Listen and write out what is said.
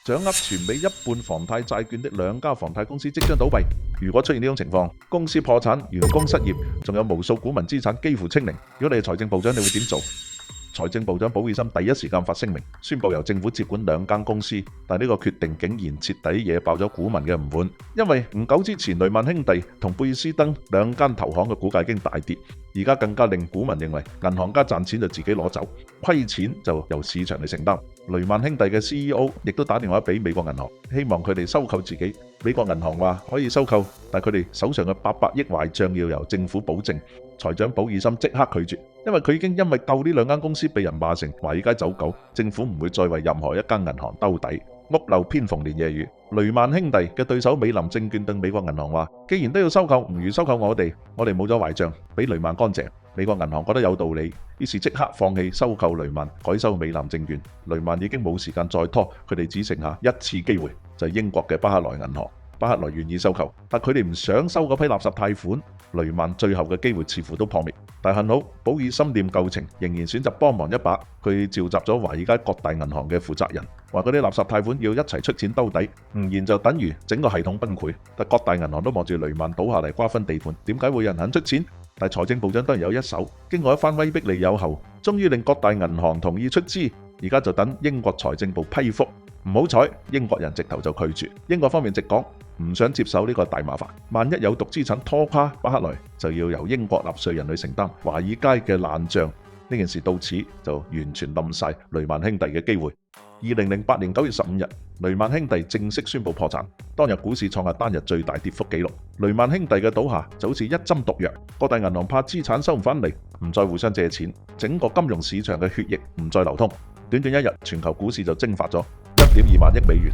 掌握全美一半房貸債券的兩家房貸公司即將倒閉。如果出現呢種情況，公司破產、員工失業，仲有無數股民資產幾乎清零，如果你係財政部長，你會點做？財政部長保爾森第一時間發聲明，宣布由政府接管兩間公司，但呢個決定竟然徹底惹爆咗股民嘅唔滿，因為唔久之前雷曼兄弟同貝爾斯登兩間投行嘅股價已經大跌，而家更加令股民認為銀行家賺錢就自己攞走，虧錢就由市場嚟承擔。雷曼兄弟嘅 CEO 亦都打電話俾美國銀行，希望佢哋收購自己。美國銀行話可以收購，但佢哋手上嘅800億壞帳要由政府保證。財長保爾森即刻拒絕，因為佢已經因為救呢兩間公司被人罵成華爾街走狗，政府唔會再為任何一間銀行兜底。屋漏偏逢連夜雨，雷曼兄弟嘅對手美林證券對美國銀行話：既然都要收購，唔如收購我哋冇咗壞帳，比雷曼乾淨。美國銀行覺得有道理，於是即刻放棄收購雷曼，改收美林證券。雷曼已經冇時間再拖，佢哋只剩下一次機會，就係英國嘅巴克萊銀行。巴克萊願意收購，但佢哋唔想收嗰批垃圾貸款。雷曼最後嘅機會似乎都破滅，但幸好保爾森念舊情，仍然選擇幫忙一把。佢召集咗華爾街各大銀行嘅負責人，話嗰啲垃圾貸款要一齊出錢兜底，唔然就等於整個系統崩潰。但各大銀行都望住雷曼倒下嚟瓜分地盤，點解會有人肯出錢？但財政部長當然有一手，經過一番威逼利誘後，終於令各大銀行同意出資，而家就等英國財政部批覆。唔好彩，英國人直頭就拒絕。英國方面直講唔想接手呢個大麻煩，萬一有毒資產拖垮巴克萊，就要由英國納稅人去承擔華爾街嘅爛賬。呢件事到此就完全冧晒雷曼兄弟嘅機會。2008年9月15日，雷曼兄弟正式宣布破產，當日股市創下單日最大跌幅紀錄。雷曼兄弟嘅倒下就好似一針毒藥，各大銀行怕資產收唔返嚟，唔再互相借錢，整個金融市場嘅血液唔再流通。短短一日，全球股市就蒸發咗1.2萬億美元。